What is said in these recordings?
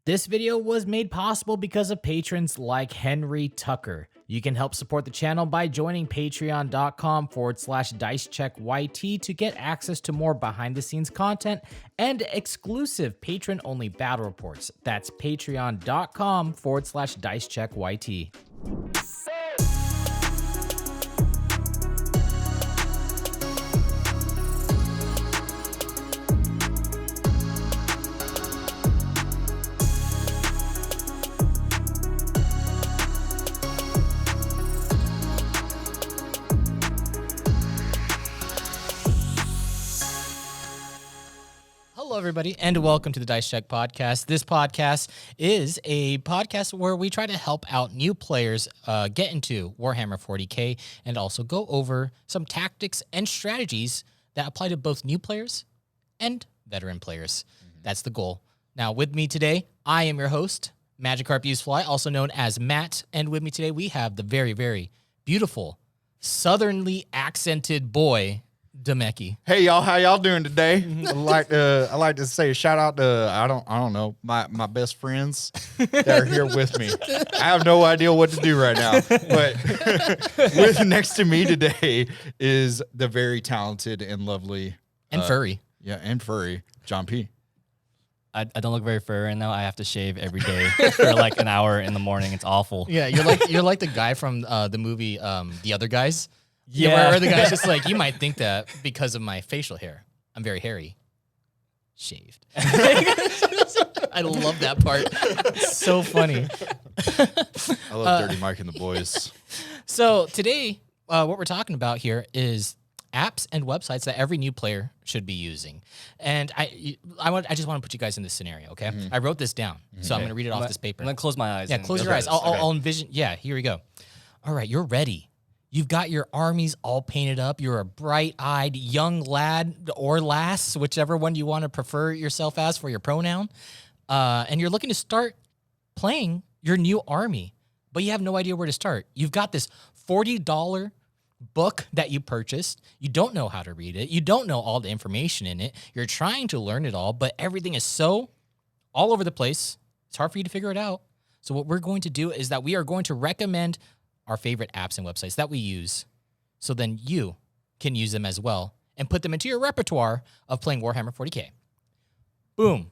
This video was made possible because of patrons like Henry Tucker. You can help support the channel by joining patreon.com/DiceCheckYT to get access to more behind-the-scenes content and exclusive patron-only battle reports. That's patreon.com/DiceCheckYT. Hello, everybody, and welcome to the Dice Check Podcast. This podcast is a podcast where we try to help out new players get into Warhammer 40k and also go over some tactics and strategies that apply to both new players and veteran players. That's the goal. Now, with me today, I am your host, Magikarp Usefly, also known as Matt, and with me today we have the very, very beautiful, southernly accented boy, Admech. Hey y'all, how y'all doing today? I like to say a shout out to I don't know my best friends that are here with me. I have no idea what to do right now, but next to me today is the very talented and lovely And furry. Yeah, and furry John P. I don't look very furry right now. I have to shave every day for like an hour in the morning. It's awful. Yeah, you're like the guy from the movie The Other Guys. Yeah. Where the guy's just like, you might think that because of my facial hair, I'm very hairy. Shaved. I love that part. It's so funny. I love Dirty Mike and the boys. So today, what we're talking about here is apps and websites that every new player should be using. And I just want to put you guys in this scenario, okay? I wrote this down, so I'm going to read it off this paper. I'm going to close my eyes. Yeah, close your eyes. I'll envision. Yeah, here we go. All right, you're ready. You've got your armies all painted up. You're a bright-eyed young lad or lass, whichever one you want to prefer yourself as for your pronoun. And you're looking to start playing your new army, but you have no idea where to start. You've got this $40 book that you purchased. You don't know how to read it. You don't know all the information in it. You're trying to learn it all, but everything is so all over the place. It's hard for you to figure it out. So what we're going to do is that we are going to recommend our favorite apps and websites that we use, so then you can use them as well and put them into your repertoire of playing Warhammer 40k. Boom.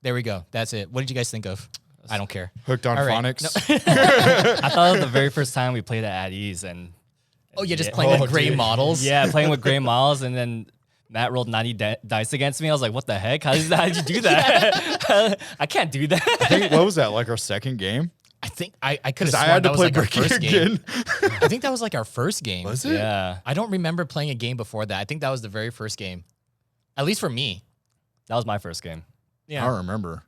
There we go. That's it. What did you guys think of? I don't care. Hooked on All right. phonics. No. I thought it was the very first time we played at ease and Oh, you're just playing with gray models? Yeah, playing with gray models, and then Matt rolled 90 dice against me. I was like, what the heck? How did you do that? I can't do that. I think, what was that, like our second game? I think I could have I sworn had to that was play like our Bricky first game. again. I think that was like our first game. Was it? Yeah, I don't remember playing a game before that. I think that was the very first game. At least for me. that was my first game. I don't remember.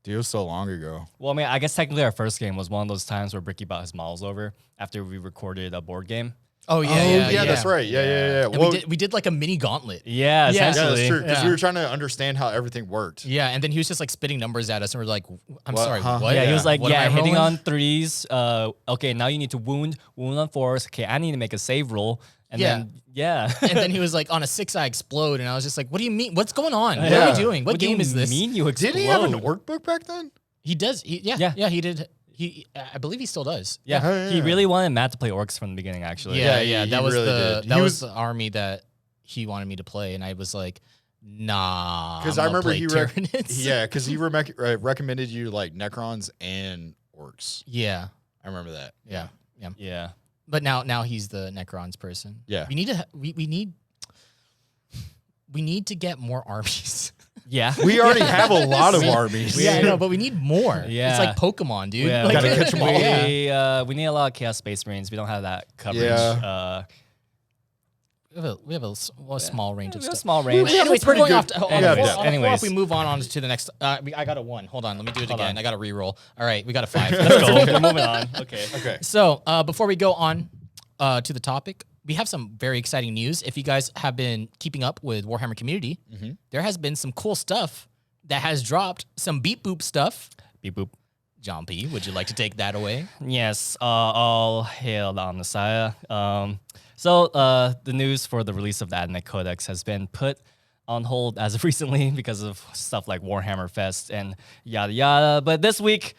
Dude, it was so long ago. Well, I mean, I guess technically our first game was one of those times where Bricky brought his models over after we recorded a board game. Oh, yeah. That's right. Yeah. And Well, we did like a mini gauntlet. Yeah, Yeah, essentially. yeah, that's true. Because Yeah. we were trying to understand how everything worked. Yeah, and then he was just like spitting numbers at us, and we're like, I'm What? sorry, Huh? what? Yeah, he was like, What am I hitting rolling? on threes. Okay, now you need to wound on fours. Okay, I need to make a save roll. And then, And then he was like, on a 6, I explode, and I was just like, what do you mean? What's going on? What Yeah. are we doing? What do game you is this? mean you explode? Did he have an workbook back then? He does. Yeah. He did. I believe he still does. Yeah, Yeah. he really wanted Matt to play orcs from the beginning, actually. Yeah, he that was really the did. that He was the army that he wanted me to play, and I was like, nah. Because I'm I gonna remember play he Tyranids. because he recommended you like Necrons and Orcs. yeah, I remember that. Yeah. But now he's the Necrons person. Yeah. we need to we need to get more armies. Yeah. We already have a lot of armies. Yeah, I know, but we need more. Yeah. It's like Pokemon, dude. Yeah, Like, gotta catch 'em all. Yeah. We need a lot of Chaos Space Marines. We don't have that coverage. Yeah. We have a small range of A stuff. small range. We have a Anyways, we're pretty going good- off. To, Anyways. Before we move on to the next, I got a 1. Hold on, let me do it Hold again. on. I got a reroll. All right, we got a 5. Let's go. We're moving on. Okay. Okay. So before we go on to the topic, we have some very exciting news. If you guys have been keeping up with Warhammer community, there has been some cool stuff that has dropped. Some beep boop stuff. Beep boop. John P, would you like to take that away? Yes, all hail the Messiah. So the news for the release of the Admech Codex has been put on hold as of recently because of stuff like Warhammer Fest and yada yada. But this week,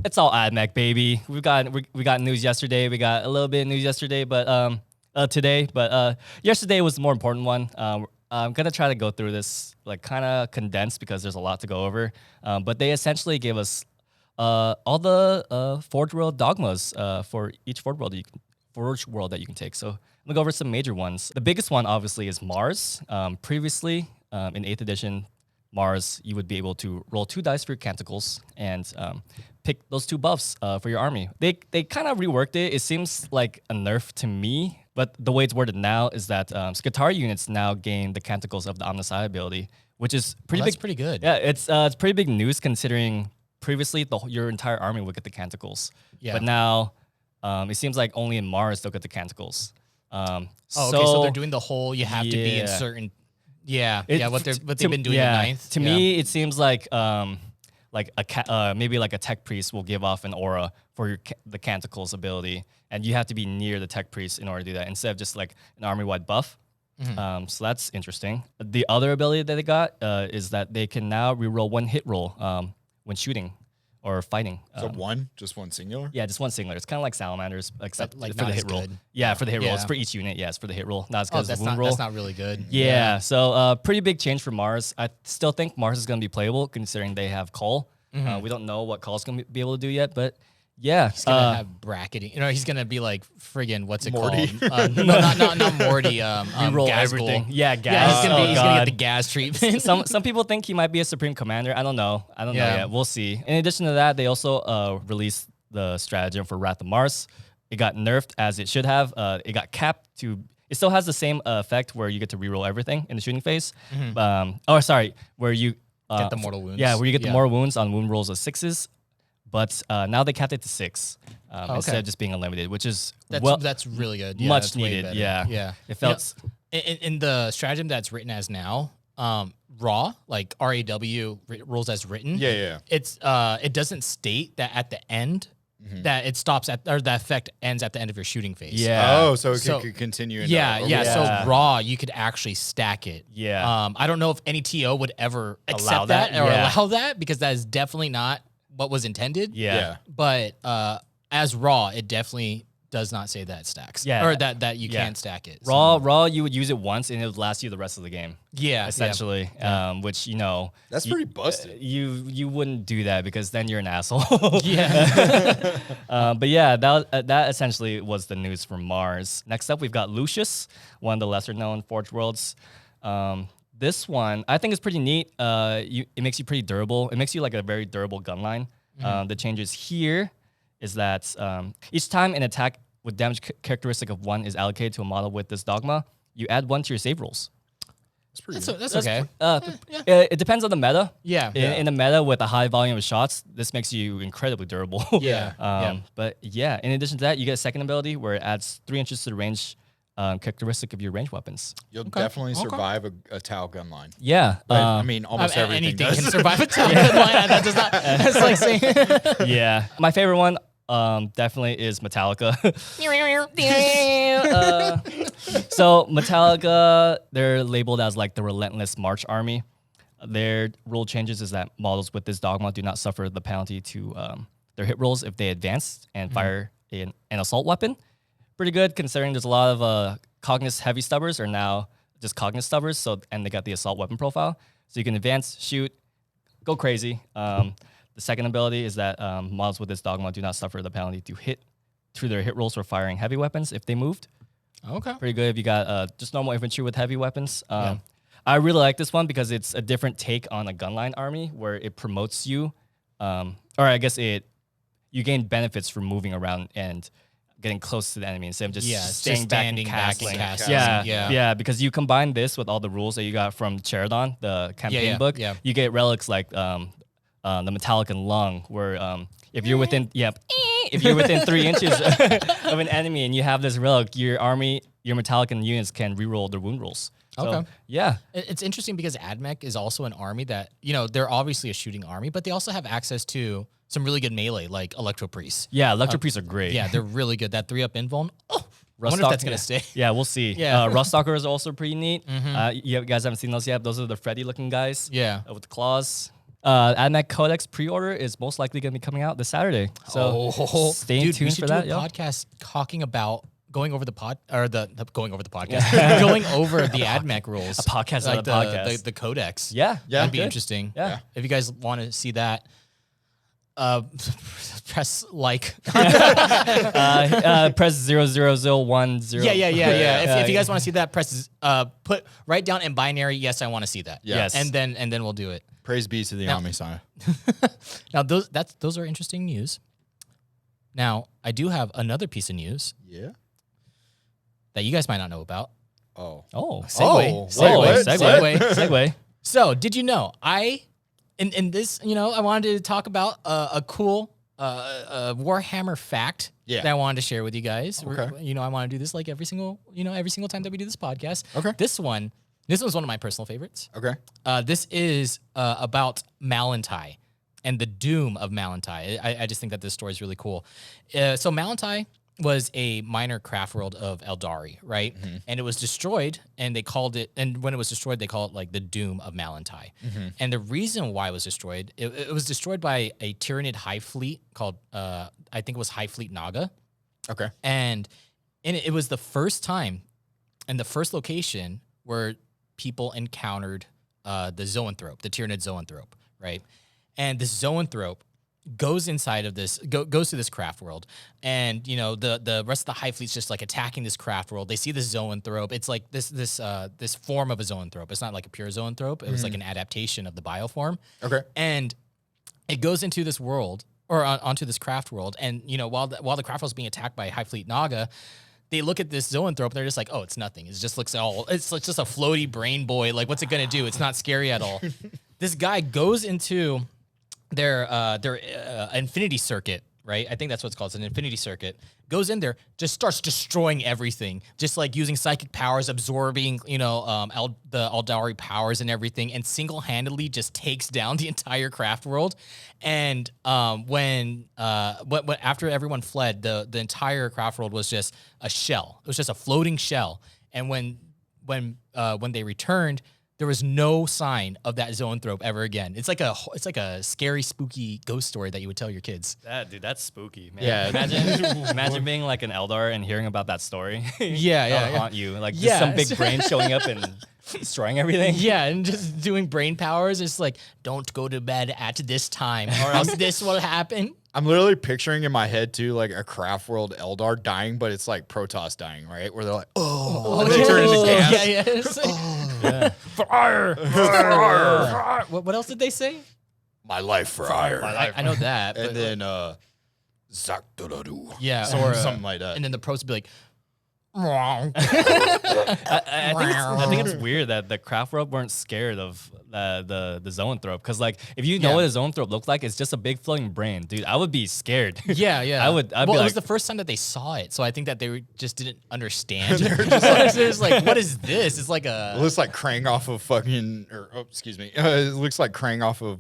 it's all Admech, baby. We got news yesterday. We got a little bit of news yesterday, but today. But yesterday was the more important one. I'm gonna try to go through this like kind of condensed because there's a lot to go over. But they essentially gave us all the Forge World dogmas for each Forge World that you can take. So I'm gonna go over some major ones. The biggest one, obviously, is Mars. Previously, in 8th edition, Mars, you would be able to roll 2 dice for your canticles and pick those 2 buffs for your army. They kind of reworked it. It seems like a nerf to me, but the way it's worded now is that Scutari units now gain the canticles of the Omnisci ability, which is pretty big. That's pretty good. Yeah, it's pretty big news considering previously your entire army would get the canticles. Yeah. But now it seems like only in Mars they'll get the canticles. Okay, so they're doing the whole. You have to be in Yeah. certain. What they've been doing in ninth. To me, it seems like maybe like a tech priest will give off an aura for the canticles ability, and you have to be near the tech priest in order to do that instead of just like an army-wide buff. So that's interesting. The other ability that they got is that they can now reroll 1 hit roll when shooting or fighting. So just one singular? Yeah, just 1 singular. It's kind of like salamanders, except like for not the as hit roll. good. Yeah, for the hit roll. It's Yeah. for each unit. Yeah, it's for the hit roll. Not as good as the wound roll. That's not really good. Yeah, so pretty big change for Mars. I still think Mars is going to be playable considering they have Call. We don't know what Call's going to be able to do yet, but yeah. He's gonna have bracketing. He's gonna be like friggin' what's it Morty. called? No, not Morty. Reroll Gas everything. Ghoul. Yeah, Yeah, gas. he's gonna get the gas treatment. Some people think he might be a Supreme Commander. I don't know. Know yet. We'll see. In addition to that, they also released the stratagem for Wrath of Mars. It got nerfed as it should have. It got capped to. It still has the same effect where you get to reroll everything in the shooting phase. Where you Get the mortal wounds. Yeah, where you get the mortal wounds on wound rolls of 6s. But now they capped it to 6 instead of just being unlimited, which is that's really good. Yeah, much that's way needed. better. Yeah, yeah. It felt In the stratagem that's written as now, raw like RAW rolls as written. Yeah. It's it doesn't state that at the end that it stops at or the effect ends at the end of your shooting phase. Yeah. Oh, so it could continue. Into Yeah. So raw, you could actually stack it. Yeah. I don't know if any TO would ever Allow accept that? that or Yeah. allow that because that is definitely not what was intended. Yeah. But as raw, it definitely does not say that stacks. Yeah. Or that you can't stack it. Raw, you would use it once and it would last you the rest of the game. Yeah. Essentially. Which That's pretty busted. You wouldn't do that because then you're an asshole. Yeah. But yeah, that essentially was the news from Mars. Next up, we've got Lucius, one of the lesser known Forge Worlds. This one, I think is pretty neat. It makes you pretty durable. It makes you like a very durable gun line. The changes here is that each time an attack with damage characteristic of 1 is allocated to a model with this dogma, you add 1 to your save rolls. That's pretty good. That's okay. It depends on the meta. Yeah. In the meta with a high volume of shots, this makes you incredibly durable. Yeah. But yeah, in addition to that, you get a second ability where it adds 3 inches to the range characteristic of your ranged weapons. You'll definitely survive a Tau gun line. Yeah. But, I mean, almost everything anything does. can survive a time line. That does not. That's like saying. Yeah. My favorite one definitely is Metallica. So Metallica, they're labeled as like the Relentless March Army. Their rule changes is that models with this dogma do not suffer the penalty to their hit rolls if they advance and fire an assault weapon. Pretty good considering there's a lot of Cognis heavy stubbers are now just Cognis stubbers. And they got the assault weapon profile. So you can advance, shoot, go crazy. The second ability is that models with this dogma do not suffer the penalty to hit through their hit rolls for firing heavy weapons if they moved. Okay. Pretty good if you got just normal infantry with heavy weapons. I really like this one because it's a different take on a gunline army where it promotes you, or I guess you gain benefits from moving around and getting close to the enemy instead of just staying back and castling. Yeah, because you combine this with all the rules that you got from Cheradon, the campaign book. Yeah. You get relics like the Metallican Lung, where if you're within 3 inches of an enemy and you have this relic, your Metallican units can reroll their wound rolls. So, Okay. Yeah. It's interesting because Admech is also an army that, they're obviously a shooting army, but they also have access to some really good melee like Electro Priests. Yeah, Electro Priests are great. Yeah, they're really good. That 3-up invuln. Oh, wonder if that's gonna stay. Yeah, we'll see. Yeah. Ruststalker is also pretty neat. You guys haven't seen those yet. Those are the Freddy looking guys. Yeah. With the claws. Admech Codex pre-order is most likely going to be coming out this Saturday. So stay Dude, tuned we should for do that. a Yeah. podcast talking about going over the going over the podcast, going over the Admech rules. A podcast like on a podcast. the codex. Yeah. That'd be good. interesting. Yeah. If you guys want to see that, press like. Press 00010. Yeah. If you guys want to see that, press write down in binary. Yes, I want to see that. Yes. And then we'll do it. Praise be to the Omniscient. Now those are interesting news. Now I do have another piece of news Yeah. that you guys might not know about. Oh. Segue. So, did you know in this, I wanted to talk about a cool Warhammer fact that I wanted to share with you guys. Okay. I want to do this like every single time that we do this podcast. Okay. This one's one of my personal favorites. Okay. This is about Malan'tai and the doom of Malan'tai. I just think that this story is really cool. So Malan'tai was a minor craft world of Eldari, right? Mm-hmm. And it was destroyed, and they called it, and when it was destroyed, they called it like the doom of Malan'tai. Mm-hmm. And the reason why it was destroyed, it was destroyed by a Tyranid high fleet called, I think it was High Fleet Naga. Okay. And it was the first time and the first location where people encountered the Zoanthrope, the Tyranid Zoanthrope, right? And this Zoanthrope goes inside of this, goes to this craft world, and the rest of the High Fleet's just like attacking this craft world. They see the Zoanthrope. It's like this form of a Zoanthrope. It's not like a pure Zoanthrope. It was like an adaptation of the bioform. Okay. And it goes into this world, or onto this craft world, and while the craft world's being attacked by High Fleet Naga, they look at this Zoanthrope and they're just like, oh, it's nothing. It just looks it's just a floaty brain boy. Like, what's it gonna do? It's not scary at all. This guy goes into their infinity circuit, right? I think that's what it's called. It's an infinity circuit. Goes in there, just starts destroying everything, just like using psychic powers, absorbing, the Eldari powers and everything, and single-handedly just takes down the entire craft world. And when after everyone fled, the entire craft world was just a shell. It was just a floating shell. And when they returned, there was no sign of that Zoanthrope ever again. It's like a scary, spooky ghost story that you would tell your kids. That's spooky, man. Yeah. Imagine being like an Eldar and hearing about that story. Yeah. That'll haunt you. Like just some big brain showing up and destroying everything. Yeah, and just doing brain powers. It's like, don't go to bed at this time, or else this will happen. I'm literally picturing in my head too, like a craft world Eldar dying, but it's like Protoss dying, right? Where they're like, and they turn into gas. Yeah. It's like, Fire! What else did they say? My life for ire. I know that. And But then Zakduradu. yeah, Something like that. and then the pros would be like, I think it's weird that the craft world weren't scared of the Zoanthrope, because like if you know what a Zoanthrope looked like, it's just a big floating brain, dude. I would be scared. yeah. I'd well, be it like, was the first time that they saw it, so I think that they just didn't understand. They're just like, what is this? It's like It looks like Krang off of fucking, excuse me. It looks like Krang off of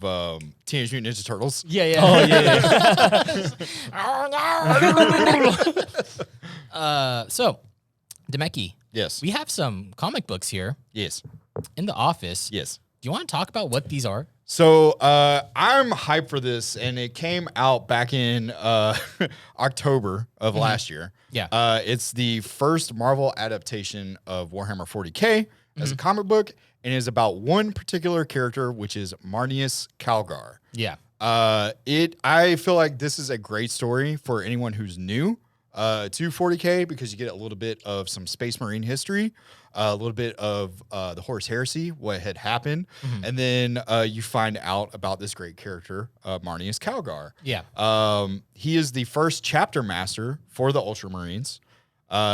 Teenage Mutant Ninja Turtles. yeah. oh yeah. So, Demeki, Yes. we have some comic books here Yes. in the office. Yes. Do you want to talk about what these are? So I'm hyped for this, and it came out back in October of last year. Yeah. It's the first Marvel adaptation of Warhammer 40k as a comic book, and is about one particular character, which is Marneus Calgar. Yeah. I feel like this is a great story for anyone who's new to 40k, because you get a little bit of some Space Marine history, a little bit of the Horus Heresy, what had happened, and then you find out about this great character, Marneus Calgar. Yeah. He is the first chapter master for the Ultramarines.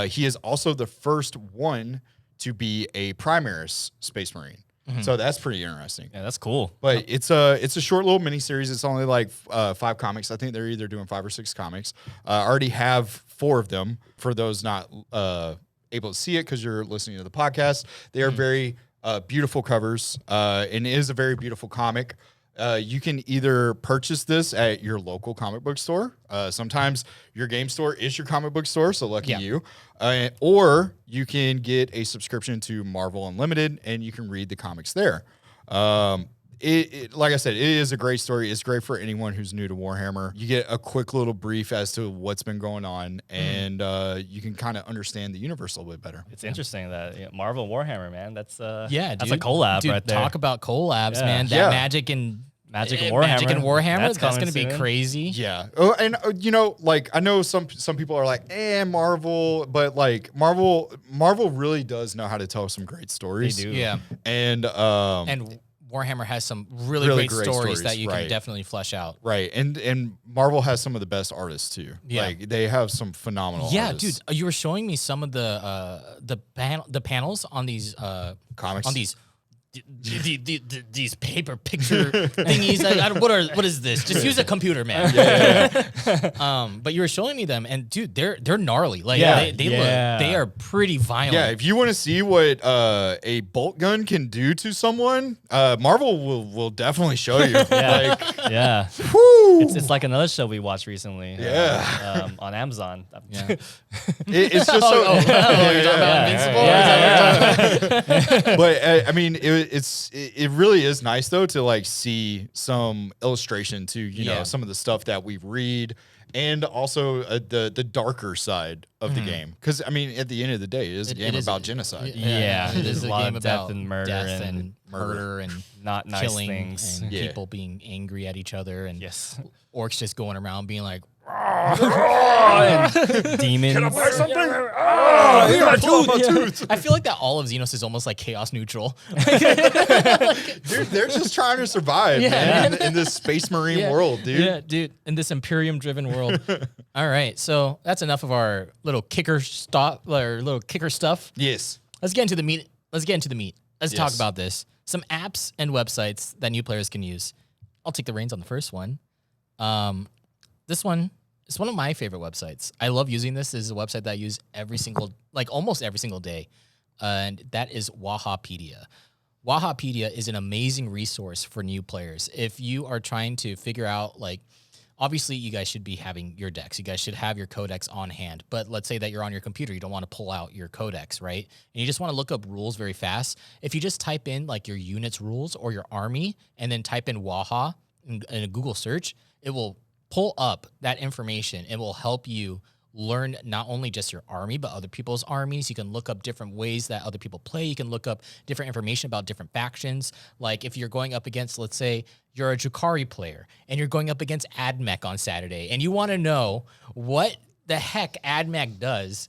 He is also the first one to be a Primaris Space Marine. So that's pretty interesting. Yeah, that's cool. But it's a short little miniseries. It's only like 5 comics. I think they're either doing 5 or 6 comics. I already have 4 of them. For those not able to see it because you're listening to the podcast, they are very beautiful covers, and it is a very beautiful comic. You can either purchase this at your local comic book store. Sometimes your game store is your comic book store, so lucky you. Or you can get a subscription to Marvel Unlimited, and you can read the comics there. Like I said, it is a great story. It's great for anyone who's new to Warhammer. You get a quick little brief as to what's been going on, and you can kind of understand the universe a little bit better. It's interesting that Marvel and Warhammer, man. That's that's dude, a collab right there. Talk about collabs, man. That Magic and Warhammer. That's going to be crazy. Yeah. Oh, and like I know some people are like, Marvel, but like Marvel really does know how to tell some great stories. They do. Yeah. And Warhammer has some really great stories that you can definitely flesh out. Right. And Marvel has some of the best artists too. Yeah. Like they have some phenomenal artists. Dude, you were showing me some of the panels on these comics. On these paper picture thingies. What is this? Just use a computer, man. But you were showing me them, and dude, they're gnarly. Like they are pretty violent. Yeah, if you want to see what a bolt gun can do to someone, Marvel will definitely show you. It's like another show we watched recently. On Amazon. Yeah. It's just so. But I mean, it really is nice though to like see some illustration to some of the stuff that we read, and also the darker side of the game, because I mean at the end of the day it is a game about genocide. It is a lot of death and murder and not nice killing things and people being angry at each other, and orcs just going around being like demons. Can I buy something? I feel like that all of Xenos is almost like chaos neutral. Dude, they're just trying to survive, man, in this space marine world, dude. Yeah, dude, in this Imperium-driven world. All right, so that's enough of our little kicker stuff. Yes. Let's get into the meat. Let's talk about this. Some apps and websites that new players can use. I'll take the reins on the first one. This one is one of my favorite websites. I love using this. This is a website that I use almost every single day, and that is Wahapedia. Wahapedia is an amazing resource for new players. If you are trying to figure out, like, obviously you guys should be having your decks. You guys should have your codex on hand. But let's say that you're on your computer. You don't want to pull out your codex, right? And you just want to look up rules very fast. If you just type in, like, your unit's rules or your army and then type in Waha in a Google search, it will pull up that information. It will help you learn not only just your army, but other people's armies. You can look up different ways that other people play. You can look up different information about different factions. Like if you're going up against, let's say you're a Drukhari player and you're going up against Admech on Saturday and you want to know what the heck Admech does,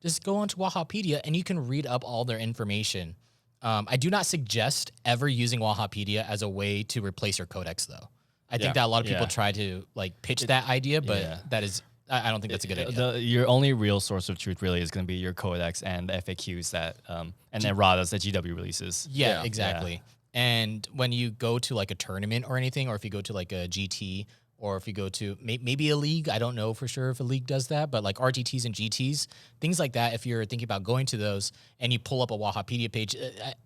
just go onto Wahapedia and you can read up all their information. I do not suggest ever using Wahapedia as a way to replace your codex, though. I think that a lot of people try to like pitch that idea, but that is, I don't think that's a good idea. Your only real source of truth really is going to be your codex and the FAQs that, and then RADAs that GW releases. Yeah, exactly. Yeah. And when you go to like a tournament or anything, or if you go to like a GT, or if you go to maybe a league, I don't know for sure if a league does that, but like RTTs and GTs, things like that, if you're thinking about going to those and you pull up a Wahapedia page,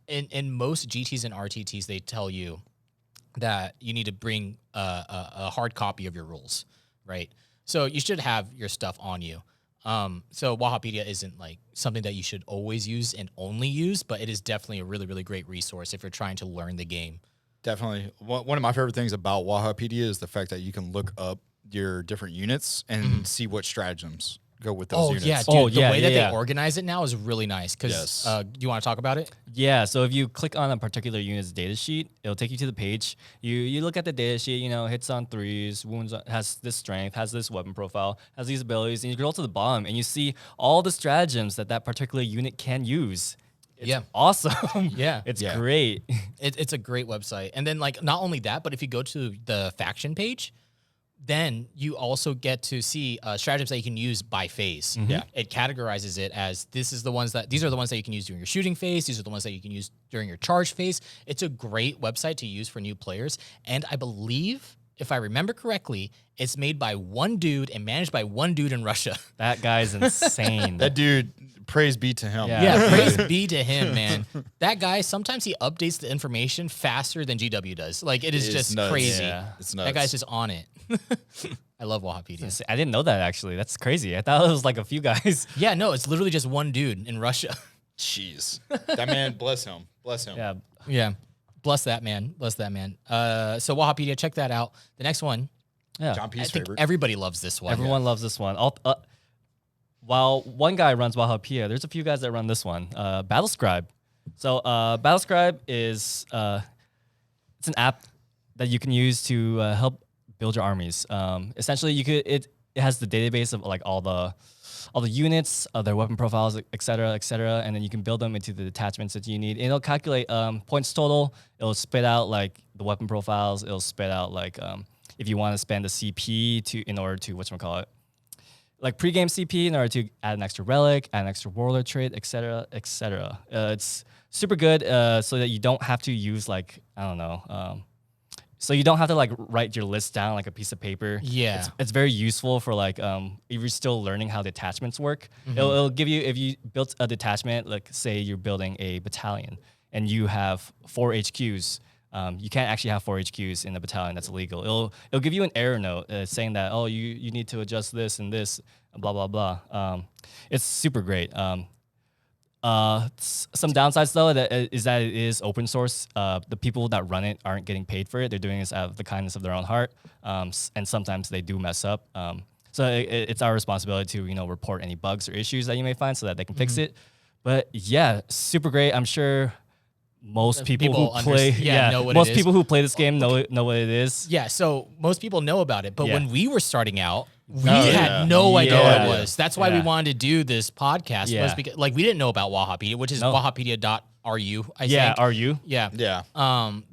in most GTs and RTTs, they tell you that you need to bring a hard copy of your rules, right? So you should have your stuff on you. So Wahapedia isn't like something that you should always use and only use, but it is definitely a really, really great resource if you're trying to learn the game. Definitely. One of my favorite things about Wahapedia is the fact that you can look up your different units and see what stratagems go with those units. Yeah, dude, the way that they organize it now is really nice. Because do you want to talk about it? Yeah. So if you click on a particular unit's data sheet, it'll take you to the page. You look at the data sheet. Hits on 3s, wounds, has this strength, has this weapon profile, has these abilities, and you go to the bottom and you see all the stratagems that particular unit can use. It's awesome. It's great. It's a great website. And then like not only that, but if you go to the faction page, then you also get to see stratagems that you can use by phase. Yeah. It categorizes it as these are the ones that you can use during your shooting phase. These are the ones that you can use during your charge phase. It's a great website to use for new players. And I believe, if I remember correctly, it's made by one dude and managed by one dude in Russia. That guy's insane. That dude, praise be to him. Yeah. Yeah, praise be to him, man. That guy, sometimes he updates the information faster than GW does. Like, it is just nuts. crazy. Yeah. It's nuts. That guy's just on it. I love Wahapedia. I didn't know that, actually. That's crazy. I thought it was like a few guys. Yeah, no, it's literally just one dude in Russia. Jeez. That man, bless him. Bless him. Yeah. Yeah. Bless that man. Bless that man. So Wahapedia, check that out. The next one, Yeah. John I P's think favorite. everybody loves this one. Everyone loves this one. While one guy runs Wahapedia, there's a few guys that run this one. Battlescribe. So Battlescribe is it's an app that you can use to help build your armies. Essentially, it has the database of like all the units, their weapon profiles, et cetera, and then you can build them into the detachments that you need. And it'll calculate points total. It'll spit out like the weapon profiles. It'll spit out like if you want to spend a CP in order to whatchamacallit, like pre-game CP in order to add an extra relic, add an extra warlord trait, et cetera, et cetera. It's super good so that you don't have to use like, I don't know, so you don't have to like write your list down like a piece of paper. Yeah. It's very useful for like if you're still learning how detachments work. It'll give you, if you built a detachment, like say you're building a battalion and you have 4 HQs. You can't actually have 4 HQs in the battalion. That's illegal. It'll give you an error note saying that, oh, you need to adjust this and this, blah, blah, blah. It's super great. Some downsides though is that it is open source. The people that run it aren't getting paid for it. They're doing this out of the kindness of their own heart, and sometimes they do mess up. So it's our responsibility to report any bugs or issues that you may find so that they can fix it. But yeah, super great. I'm sure most people who play know what most it is. people who play this game know what it is. Yeah, so most people know about it, but Yeah. when we were starting out, we yeah. had no idea what Yeah. it was. That's why we Yeah. wanted to do this podcast. Yeah. Was because, like, we didn't know about Wahapedia, which is No. wahapedia.ru, I Yeah, think. are you? Yeah. Yeah.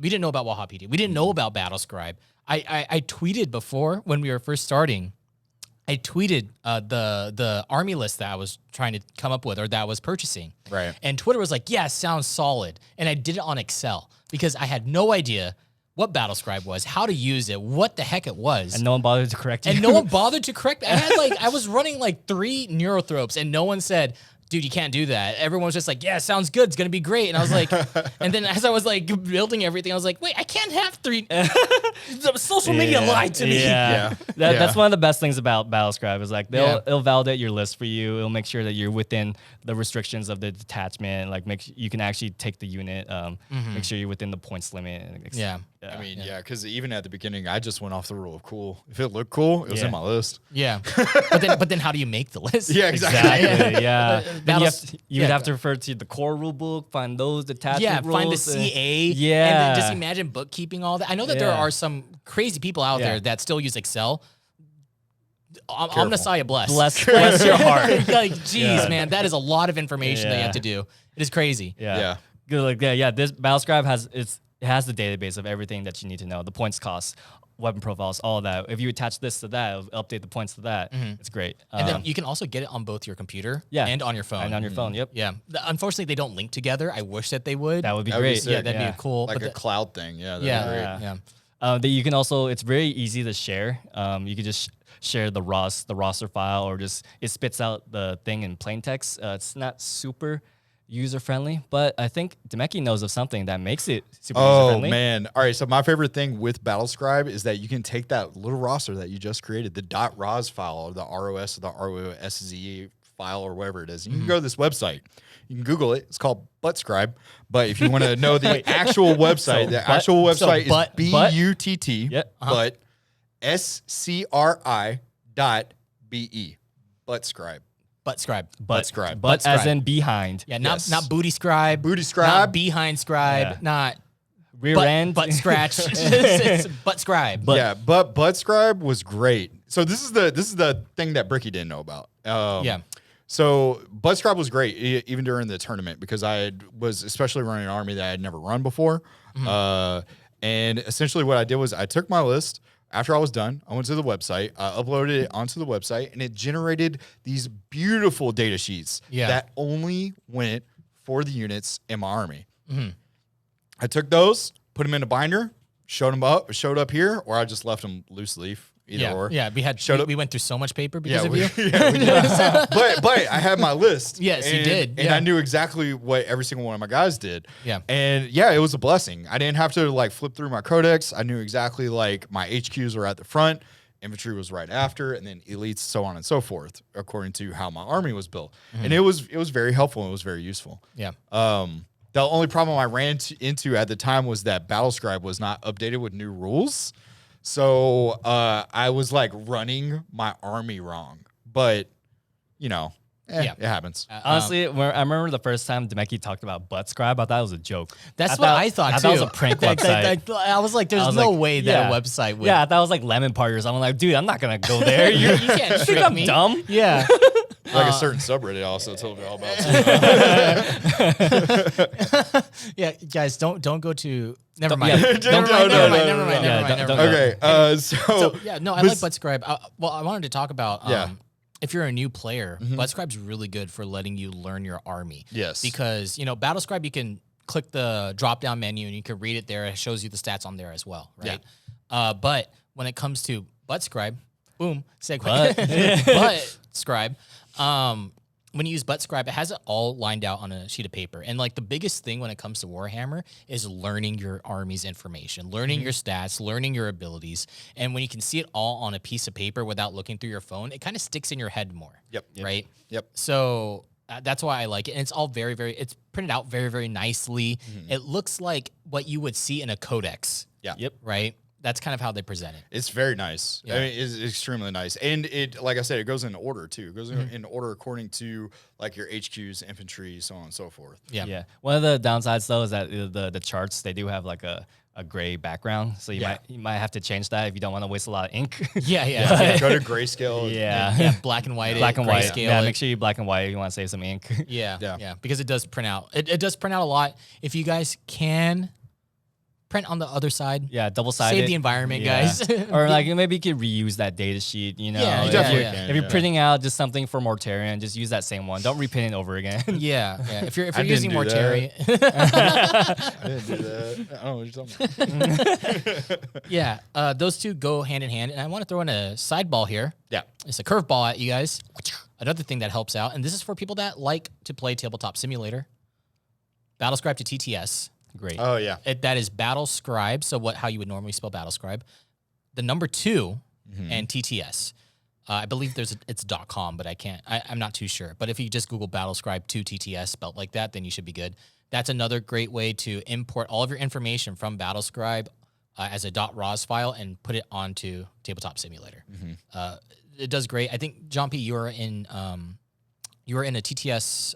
We didn't know about Wahapedia. We didn't know about Battlescribe. I tweeted before when we were first starting. I tweeted the army list that I was trying to come up with or that I was purchasing. Right. And Twitter was like, yeah, sounds solid. And I did it on Excel because I had no idea what Battlescribe was, how to use it, what the heck it was. And no one bothered to correct you. And no one bothered to correct me. I was running like 3 neurothropes and no one said, dude, you can't do that. Everyone was just like, yeah, sounds good. It's going to be great. And I was like, and then as I was like building everything, I was like, wait, I can't have 3. Social media lied to me. Yeah. Yeah. That's one of the best things about Battlescribe is like Yeah. it'll validate your list for you. It'll make sure that you're within the restrictions of the detachment. Like you can actually take the unit. Make sure you're within the points limit. Yeah. I mean, yeah, because even at the beginning, I just went off the rule of cool. If it looked cool, it was Yeah. in my list. Yeah. But then how do you make the list? Yeah, exactly. Exactly. Yeah. Then you would yeah. have to refer to the core rule book, find those detachment Yeah, rules. find the CA. Yeah. And then just imagine bookkeeping all that. I know that there Yeah. are some crazy people out Yeah. there that still use Excel. Omnissiah bless. Bless your heart. Like, geez, Yeah. man, that is a lot of information that you Yeah. have to do. It is crazy. Yeah. Good. Like yeah. This Battlescribe has the database of everything that you need to know. The points costs, weapon profiles, all of that. If you attach this to that, it'll update the points to that. It's great. And then you can also get it on both your computer Yeah. and on your phone. and on your phone. Yep. Yeah. Unfortunately, they don't link together. I wish that they would. That would be That would be great. sick. yeah, that'd be cool. Like but a cloud thing. Yeah. That'd yeah, be great. yeah. That you can also, it's very easy to share. You can just share the roster file, or just it spits out the thing in plain text. It's not super user friendly, but I think Admech knows of something that makes it super user Oh friendly. man! All right, so my favorite thing with Battlescribe is that you can take that little roster that you just created, the .ros file, or the ROS, or the ROSZ file, or whatever it is. You can go to this website. You can Google it. It's called Buttscribe. But if you want to know the actual website, the actual website is BUTT, Yep. but SCRI.BE. Buttscribe. Buttscribe. Buttscribe. But as Buttscribe. in behind. Yeah, Yes. not booty scribe. Booty scribe. Not behind scribe. Yeah. Not Rear butt, end. butt scratch. it's butt scribe. Yeah, but Buttscribe was great. So this is the thing that Bricky didn't know about. Yeah. So Buttscribe was great even during the tournament because was especially running an army that I had never run before. And essentially what I did was I took my list. After I was done, I went to the website, I uploaded it onto the website, and it generated these beautiful data sheets that only went for the units in my army. I took those, put them in a binder, showed up here, or I just left them loose leaf. Either or. Yeah, we went through so much paper because of you. Yeah, we did. but I had my list. Yes, you did. And I knew exactly what every single one of my guys did. Yeah. And yeah, it was a blessing. I didn't have to like flip through my codex. I knew exactly like my HQs were at the front, infantry was right after, and then elites, so on and so forth, according to how my army was built. And it was very helpful and it was very useful. Yeah. The only problem I ran into at the time was that Battlescribe was not updated with new rules. So I was like running my army wrong, but it happens. Honestly, I remember the first time Demeki talked about butt scribe. I thought it was a joke. That's what I thought too. I thought it was a prank website. I was like, there's no way that a website would. Yeah, I thought it was like lemon party. I'm like, dude, I'm not gonna go there. You can't trick I'm me. dumb. Yeah. Like a certain subreddit also told me all about it. Yeah, guys, don't go to. Never mind. Yeah, Never mind. Okay, so yeah, no, I like ButtScribe. Well, I wanted to talk about if you're a new player, ButtScribe's really good for letting you learn your army. Yes. Because, BattleScribe, you can click the drop-down menu and you can read it there. It shows you the stats on there as well, right? Yeah. But when it comes to ButtScribe, boom, segue. ButtScribe, when you use ButtScribe, it has it all lined out on a sheet of paper. And like the biggest thing when it comes to Warhammer is learning your army's information, learning your stats, learning your abilities. And when you can see it all on a piece of paper without looking through your phone, it kind of sticks in your head more. Yep. Right? Yep. So that's why I like it. And it's all very, it's printed out very, very nicely. It looks like what you would see in a codex. Yeah. Yep. Right? That's kind of how they present it. It's very nice. Yeah. I mean, it's extremely nice. And it, like I said, it goes in order too. It goes in order according to like your HQs, infantry, so on and so forth. Yeah. Yeah. One of the downsides though is that the charts, they do have like a gray background. So you might have to change that if you don't want to waste a lot of ink. Yeah. Go to grayscale. Yeah, black and white. Black and white. Grayscale Yeah, it. make sure you black and white if you want to save some ink. Yeah. Because it does print out. It does print out a lot. If you guys can print on the other side. Yeah, double-sided. Save the environment, guys. Or like maybe you could reuse that data sheet, Yeah, you definitely can. If you're printing out just something for Mortarion, just use that same one. Don't reprint it over again. Yeah. If you're I using didn't do Mortarion. I didn't do that. I don't know what you're talking about. Yeah. Those two go hand in hand. And I want to throw in a sideball here. Yeah. It's a curveball at you guys. Another thing that helps out, and this is for people that like to play Tabletop Simulator. Battlescribe to TTS. Great. Oh yeah. That is Battlescribe. So how you would normally spell Battlescribe. The number 2 and TTS. I believe it's .com, but I'm not too sure. But if you just Google Battlescribe to TTS spelled like that, then you should be good. That's another great way to import all of your information from Battlescribe as a .ros file and put it onto Tabletop Simulator. It does great. I think, John P., you were in a TTS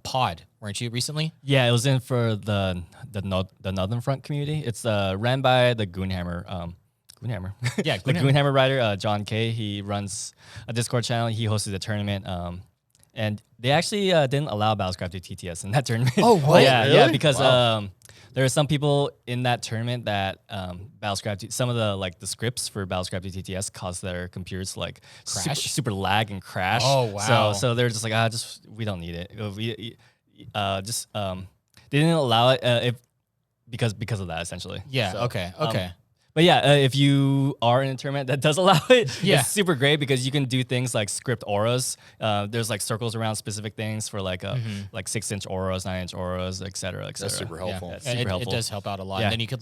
pod, weren't you, recently? Yeah, it was in for the Northern Front community. It's ran by the Goonhammer. Goonhammer. Yeah, The Goonhammer writer, John K. He runs a Discord channel. He hosted a tournament. And they actually didn't allow Battlescribe to TTS in that tournament. Oh, what? Yeah, Really? yeah, because Wow. there are some people in that tournament that Battlescribe, some of the scripts for Battlescribe to TTS caused their computers to Crash? super lag and crash. Oh, wow. So they're just like, we don't need it. They didn't allow it because of that essentially. Yeah, So, okay. But yeah, if you are in a tournament that does allow it, Yeah. it's super great because you can do things like script auras. There's like circles around specific things for like 6-inch auras, 9-inch auras, et cetera, et cetera. That's super helpful. Yeah, it's And super it helpful. does help out a lot. Yeah. And then you could